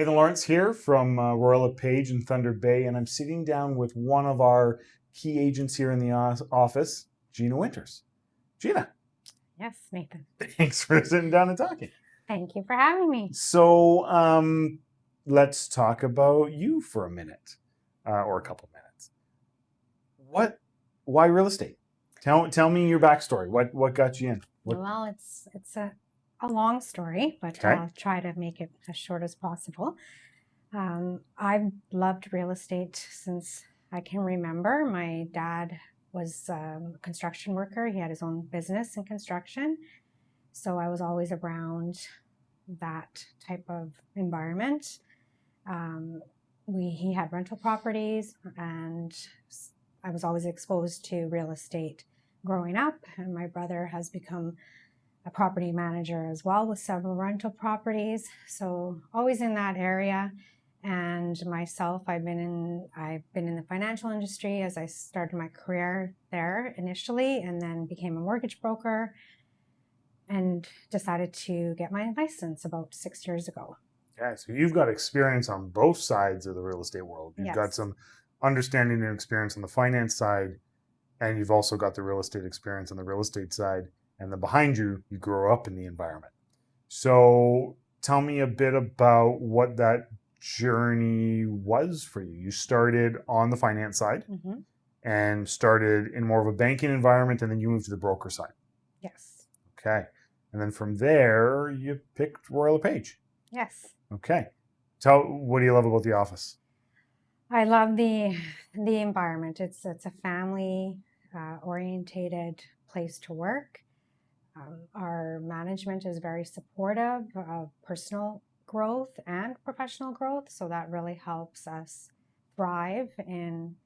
Nathan Lawrence here from LePage in Thunder Bay, and I'm sitting down with one of our key agents here in the office, Gina Winters. Gina. Yes, Nathan. Thanks for sitting down and talking. Thank you for having me. So let's talk about you for a minute, or a couple minutes. Why real estate? Tell me your backstory. What got you in? Well, it's a long story, but Okay. I'll try to make it as short as possible. I've loved real estate since I can remember. My dad was a construction worker. He had his own business in construction. So I was always around that type of environment. He had rental properties, and I was always exposed to real estate growing up. And my brother has become a property manager as well with several rental properties. So always in that area. And myself, I've been in the financial industry as I started my career there initially, and then became a mortgage broker and decided to get my license about 6 years ago. Okay, so you've got experience on both sides of the real estate world. You've got some understanding and experience on the finance side, and you've also got the real estate experience on the real estate side. And then behind you, you grow up in the environment. So tell me a bit about what that journey was for you. You started on the finance side and started in more of a banking environment, and then you moved to the broker side. Yes. Okay. And then from there, you picked LePage. Yes. Okay. What do you love about the office? I love the environment. It's a family orientated place to work. Our management is very supportive of personal growth and professional growth, so that really helps us thrive in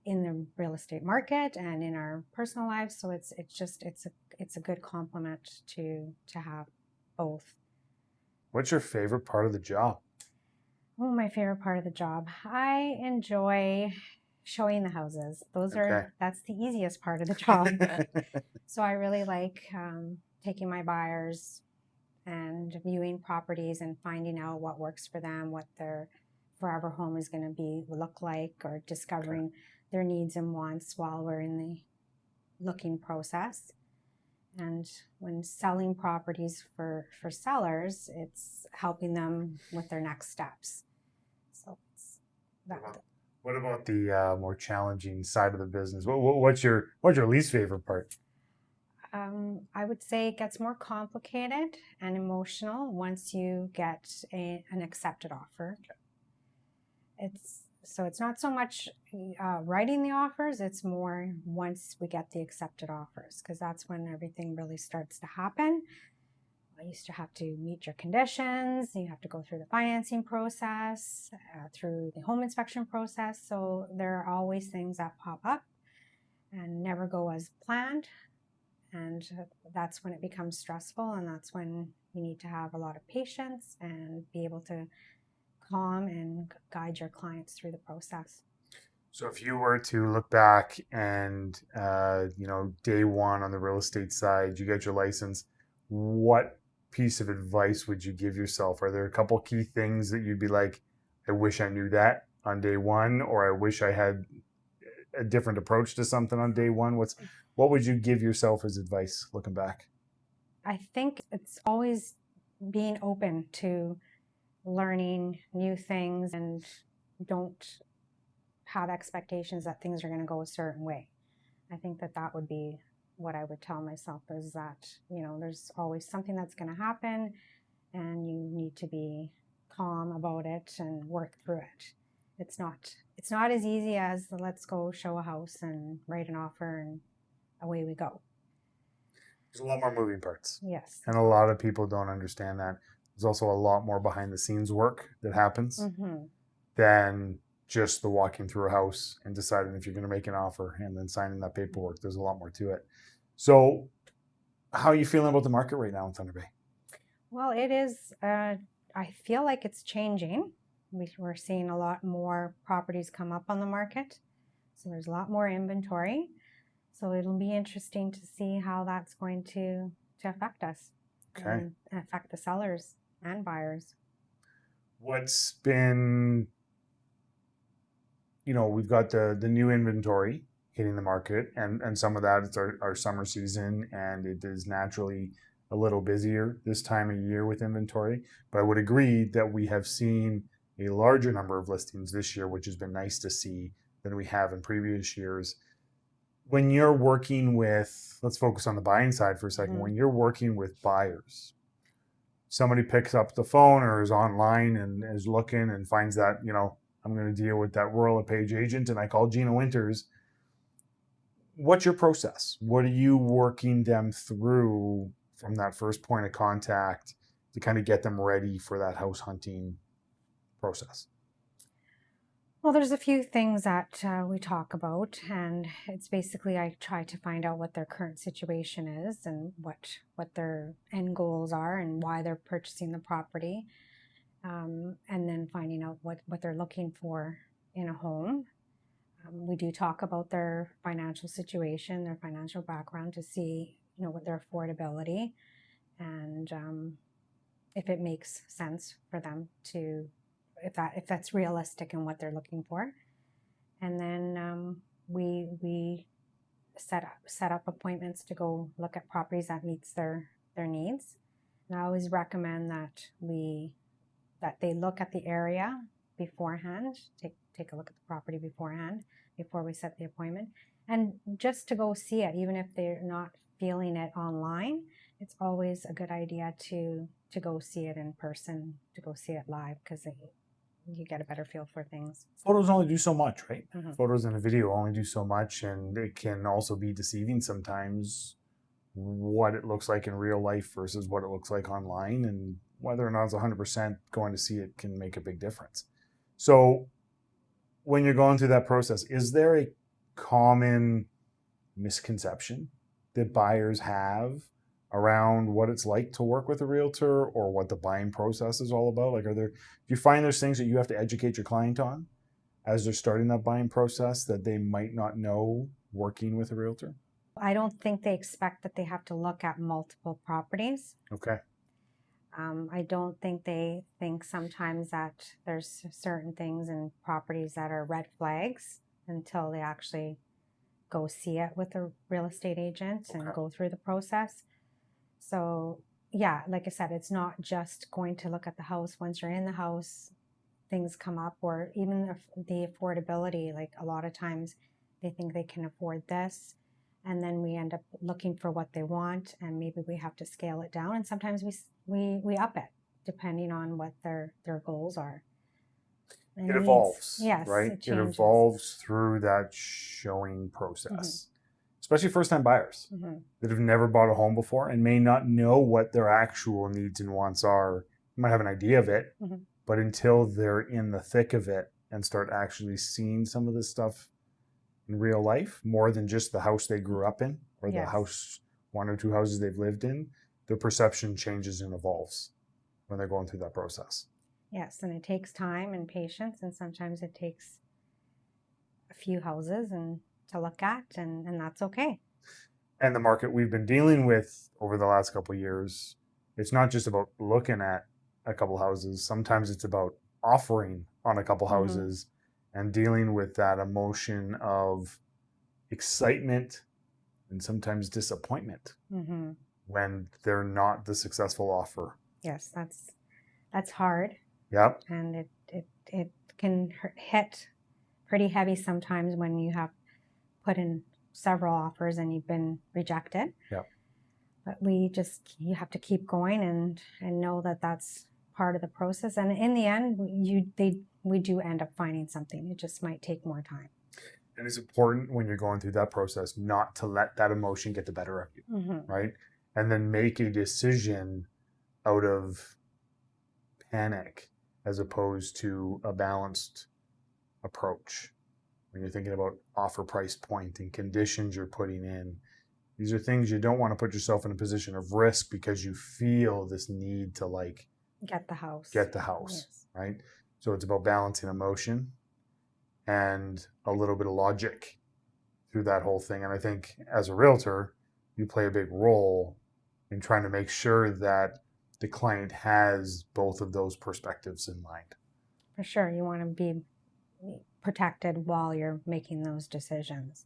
the real estate market and in our personal lives. So it's a good complement to have both. What's your favorite part of the job? Oh, my favorite part of the job. I enjoy showing the houses. That's the easiest part of the job. So I really like taking my buyers and viewing properties and finding out what works for them, what their forever home is going to look like, or discovering their needs and wants while we're in the looking process. And when selling properties for sellers, it's helping them with their next steps. So it's that. What about the more challenging side of the business? What's your least favorite part? I would say it gets more complicated and emotional once you get an accepted offer. Okay. It's not so much writing the offers, it's more once we get the accepted offers, because that's when everything really starts to happen. You used to have to meet your conditions, you have to go through the financing process, through the home inspection process. So there are always things that pop up and never go as planned. And that's when it becomes stressful, and that's when you need to have a lot of patience and be able to calm and guide your clients through the process. So if you were to look back and, day one on the real estate side, you get your license, what piece of advice would you give yourself? Are there a couple key things that you'd be like, I wish I knew that on day one, or I wish I had a different approach to something on day one? What would you give yourself as advice looking back? I think it's always being open to learning new things, and don't have expectations that things are going to go a certain way. I think that would be what I would tell myself, is that, there's always something that's going to happen, and you need to be calm about it and work through it. It's not as easy as let's go show a house and write an offer and away we go. There's a lot more moving parts. Yes. And a lot of people don't understand that. There's also a lot more behind the scenes work that happens than just the walking through a house and deciding if you're going to make an offer and then signing that paperwork. There's a lot more to it. So how are you feeling about the market right now in Thunder Bay? Well, it is, I feel like it's changing. We're seeing a lot more properties come up on the market. So there's a lot more inventory. So it'll be interesting to see how that's going to affect us. Okay. And affect the sellers and buyers. What's been, we've got the new inventory hitting the market, and some of that is our summer season, and it is naturally a little busier this time of year with inventory. But I would agree that we have seen a larger number of listings this year, which has been nice to see than we have in previous years. When you're working with, let's focus on the buying side for a second. When you're working with buyers, somebody picks up the phone or is online and is looking and finds that, I'm going to deal with that rural LePage agent and I call Gina Winters. What's your process? What are you working them through from that first point of contact to kind of get them ready for that house hunting process? Well, there's a few things that we talk about, and it's basically I try to find out what their current situation is and what their end goals are and why they're purchasing the property, and then finding out what they're looking for in a home. We do talk about their financial situation, their financial background to see, what their affordability and if it makes sense for them to, if that's realistic in what they're looking for. And then we set up appointments to go look at properties that meets their needs. And I always recommend that they look at the area beforehand, take a look at the property beforehand before we set the appointment. And just to go see it, even if they're not feeling it online, it's always a good idea to go see it in person, to go see it live, because you get a better feel for things. Photos only do so much, right? Photos and a video only do so much, and it can also be deceiving sometimes what it looks like in real life versus what it looks like online, and whether or not it's 100% going to see it can make a big difference. So when you're going through that process, is there a common misconception that buyers have around what it's like to work with a realtor or what the buying process is all about? Like, do you find there's things that you have to educate your client on as they're starting that buying process that they might not know working with a realtor? I don't think they expect that they have to look at multiple properties. Okay. I don't think they think sometimes that there's certain things in properties that are red flags until they actually go see it with a real estate agent and go through the process. So yeah, like I said, it's not just going to look at the house. Once you're in the house, things come up, or even the affordability. Like a lot of times they think they can afford this, and then we end up looking for what they want, and maybe we have to scale it down, and sometimes we up it depending on what their goals are. And it evolves. Yes, right? it evolves through that showing process. Especially first-time buyers that have never bought a home before and may not know what their actual needs and wants are. You might have an idea of it, but until they're in the thick of it and start actually seeing some of this stuff in real life, more than just the house they grew up in or the house, one or two houses they've lived in, their perception changes and evolves when they're going through that process. Yes, and it takes time and patience, and sometimes it takes a few houses and to look at, and that's okay. And the market we've been dealing with over the last couple of years, it's not just about looking at a couple houses. Sometimes it's about offering on a couple houses and dealing with that emotion of excitement and sometimes disappointment when they're not the successful offer. Yes, that's hard. Yep. And it can hit pretty heavy sometimes when you have put in several offers and you've been rejected. Yep. But you have to keep going and know that that's part of the process. And in the end, we do end up finding something. It just might take more time. And it's important when you're going through that process not to let that emotion get the better of you, right? And then make a decision out of panic as opposed to a balanced approach. When you're thinking about offer price point and conditions you're putting in, these are things you don't want to put yourself in a position of risk because you feel this need to get the house. Yes. Right? So it's about balancing emotion and a little bit of logic through that whole thing. And I think as a realtor, you play a big role in trying to make sure that the client has both of those perspectives in mind. For sure. You want to be protected while you're making those decisions.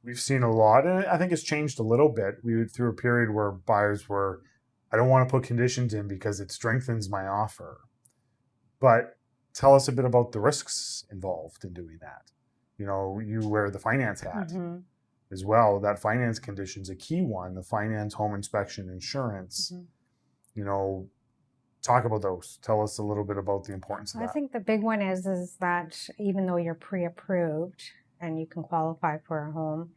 We've seen a lot, and I think it's changed a little bit. We went through a period where buyers were, I don't want to put conditions in because it strengthens my offer. But tell us a bit about the risks involved in doing that. You wear the finance hat as well. That finance condition is a key one, the finance, home inspection, insurance. Talk about those. Tell us a little bit about the importance of that. I think the big one is that even though you're pre-approved and you can qualify for a home,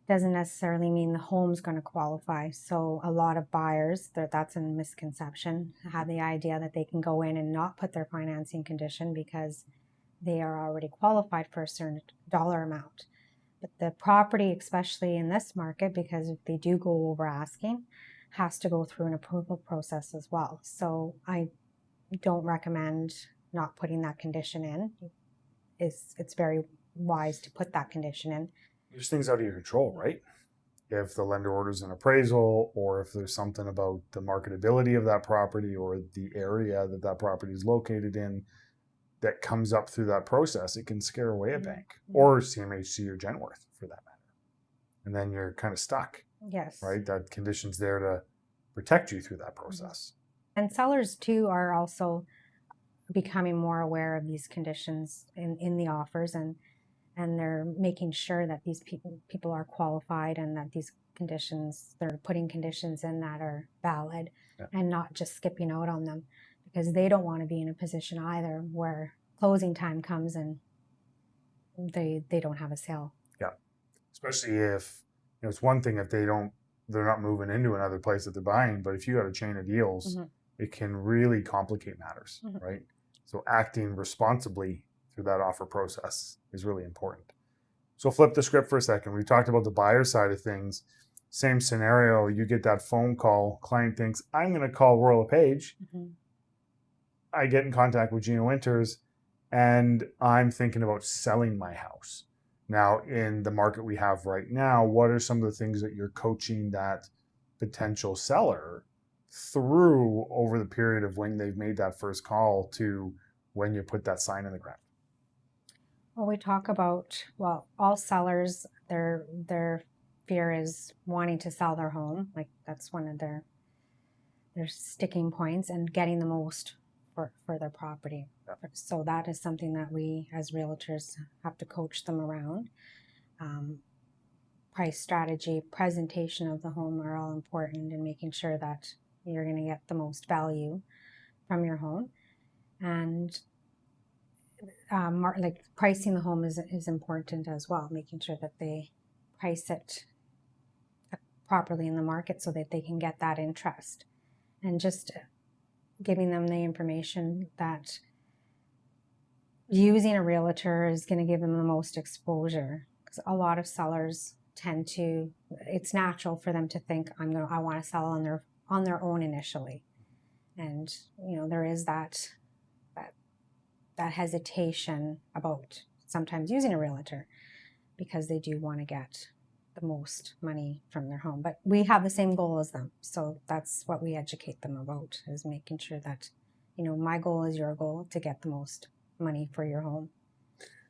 doesn't necessarily mean the home's going to qualify. So a lot of buyers, that's a misconception, have the idea that they can go in and not put their financing condition because they are already qualified for a certain dollar amount. But the property, especially in this market, because if they do go over asking, has to go through an approval process as well. So I don't recommend not putting that condition in. It's very wise to put that condition in. There's things out of your control, right? If the lender orders an appraisal, or if there's something about the marketability of that property or the area that property is located in that comes up through that process, it can scare away a bank or CMHC or Genworth for that matter. And then you're kind of stuck. Yes. Right? That condition's there to protect you through that process. And sellers too are also becoming more aware of these conditions in the offers, and they're making sure that these people are qualified and that these conditions, they're putting conditions in that are valid and not just skipping out on them, because they don't want to be in a position either where closing time comes and they don't have a sale. Yeah. Especially if, it's one thing if they're not moving into another place that they're buying, but if you got a chain of deals, it can really complicate matters, right? So acting responsibly through that offer process is really important. So flip the script for a second. We talked about the buyer side of things. Same scenario, you get that phone call, client thinks, I'm going to call LePage. I get in contact with Gina Winters and I'm thinking about selling my house. Now, in the market we have right now, what are some of the things that you're coaching that potential seller through over the period of when they've made that first call to when you put that sign in the ground? Well, we talk about, all sellers, their fear is wanting to sell their home. Like that's one of their sticking points, and getting the most for their property. So that is something that we as realtors have to coach them around. Price strategy, presentation of the home are all important, and making sure that you're going to get the most value from your home. And pricing the home is important as well, making sure that they price it properly in the market so that they can get that interest, and just giving them the information that using a realtor is going to give them the most exposure, because a lot of sellers tend to, it's natural for them to think I want to sell on their own initially, and there is that hesitation about sometimes using a realtor because they do want to get the most money from their home. But we have the same goal as them. So that's what we educate them about, is making sure that, my goal is your goal, to get the most money for your home.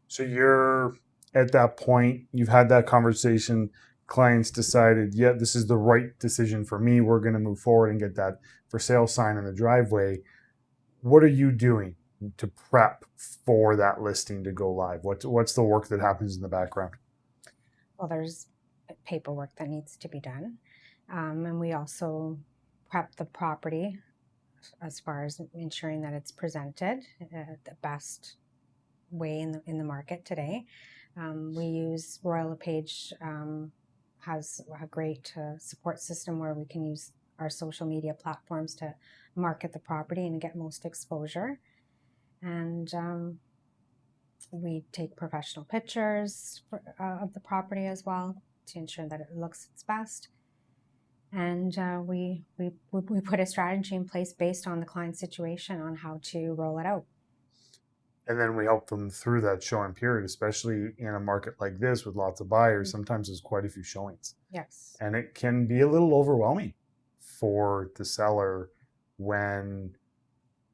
So you're at that point, you've had that conversation, clients decided, yeah, this is the right decision for me. We're going to move forward and get that for sale sign in the driveway. What are you doing to prep for that listing to go live? What's the work that happens in the background? Well, there's paperwork that needs to be done. And we also prep the property as far as ensuring that it's presented the best way in the market today. We use LePage, has a great support system where we can use our social media platforms to market the property and get most exposure. And we take professional pictures of the property as well to ensure that it looks its best. And we put a strategy in place based on the client's situation on how to roll it out. And then we help them through that showing period, especially in a market like this with lots of buyers. Sometimes there's quite a few showings. Yes. And it can be a little overwhelming for the seller when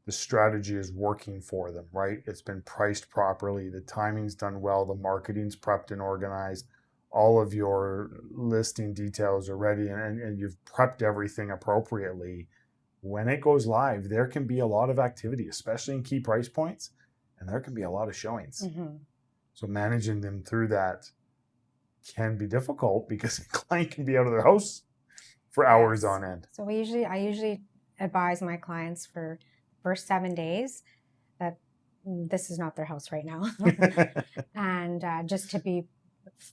the strategy is working for them, right? It's been priced properly, the timing's done well, the marketing's prepped and organized, all of your listing details are ready, and you've prepped everything appropriately. When it goes live, there can be a lot of activity, especially in key price points, and there can be a lot of showings. Mm-hmm. So managing them through that can be difficult because the client can be out of their house for hours on end. So I usually advise my clients for the first 7 days that this is not their house right now, and just to be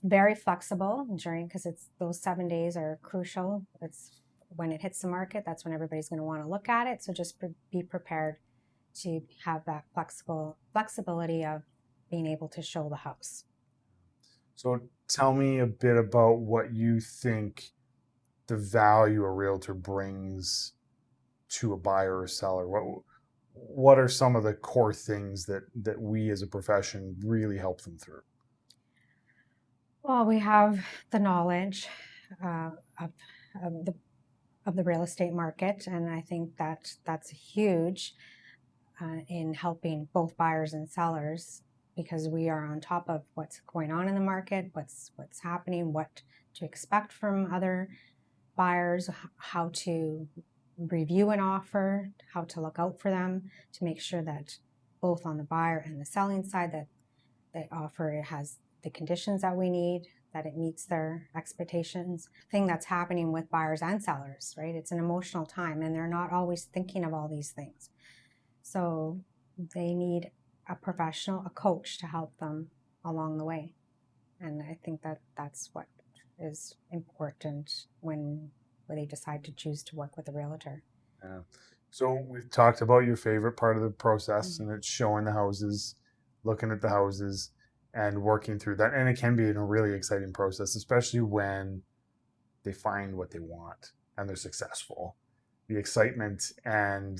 very flexible during, because it's those 7 days are crucial. It's when it hits the market, that's when everybody's going to want to look at it. So just be prepared to have that flexibility of being able to show the house. So tell me a bit about what you think the value a realtor brings to a buyer or seller. What are some of the core things that we as a profession really help them through? Well, we have the knowledge of the real estate market, and I think that that's huge in helping both buyers and sellers, because we are on top of what's going on in the market, what's happening, what to expect from other buyers, how to review an offer, how to look out for them, to make sure that both on the buyer and the selling side that the offer has the conditions that we need, that it meets their expectations. Thing that's happening with buyers and sellers, right? It's an emotional time, and they're not always thinking of all these things. So they need a professional, a coach to help them along the way. And I think that that's what is important when they decide to choose to work with a realtor. Yeah. So we've talked about your favorite part of the process, Mm-hmm. and it's showing the houses, looking at the houses, and working through that. And it can be a really exciting process, especially when they find what they want and they're successful. The excitement and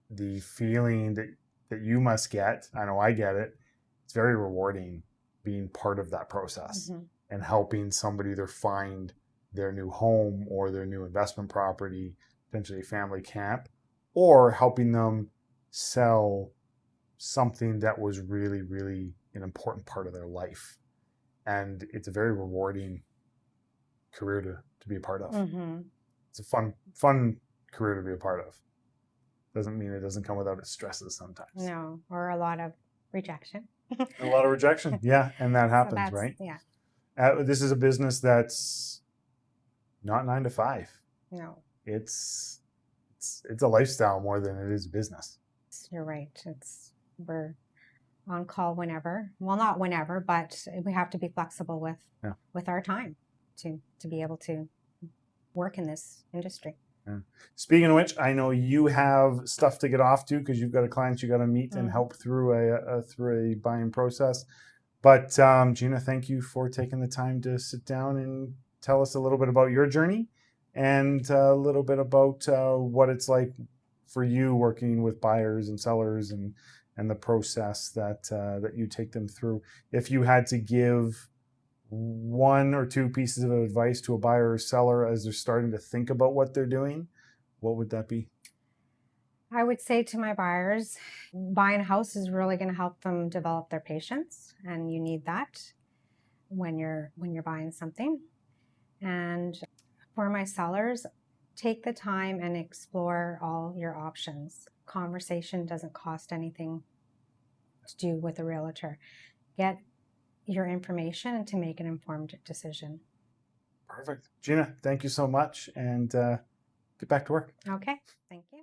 the feeling that you must get, I know I get it, it's very rewarding being part of that process. Mm-hmm. And helping somebody either find their new home or their new investment property, potentially a family camp, or helping them sell something that was really, really an important part of their life. And it's a very rewarding career to be a part of. Mm-hmm. It's a fun career to be a part of. Doesn't mean it doesn't come without its stresses sometimes. No, or a lot of rejection. A lot of rejection, yeah, and that happens, so right? Yeah. This is a business that's not 9 to 5. No. It's a lifestyle more than it is business. You're right. We're on call whenever. Well, not whenever, but we have to be flexible with our time to be able to work in this industry. Yeah. Speaking of which, I know you have stuff to get off to because you've got a client you got to meet and help through a buying process. But Gina, thank you for taking the time to sit down and tell us a little bit about your journey and a little bit about what it's like for you working with buyers and sellers and the process that you take them through. If you had to give 1 or 2 pieces of advice to a buyer or seller as they're starting to think about what they're doing, what would that be? I would say to my buyers, buying a house is really going to help them develop their patience, and you need that when you're buying something. And for my sellers, take the time and explore all your options. Conversation doesn't cost anything to do with a realtor. Get your information and to make an informed decision. Perfect. Gina, thank you so much, and get back to work. Okay, thank you.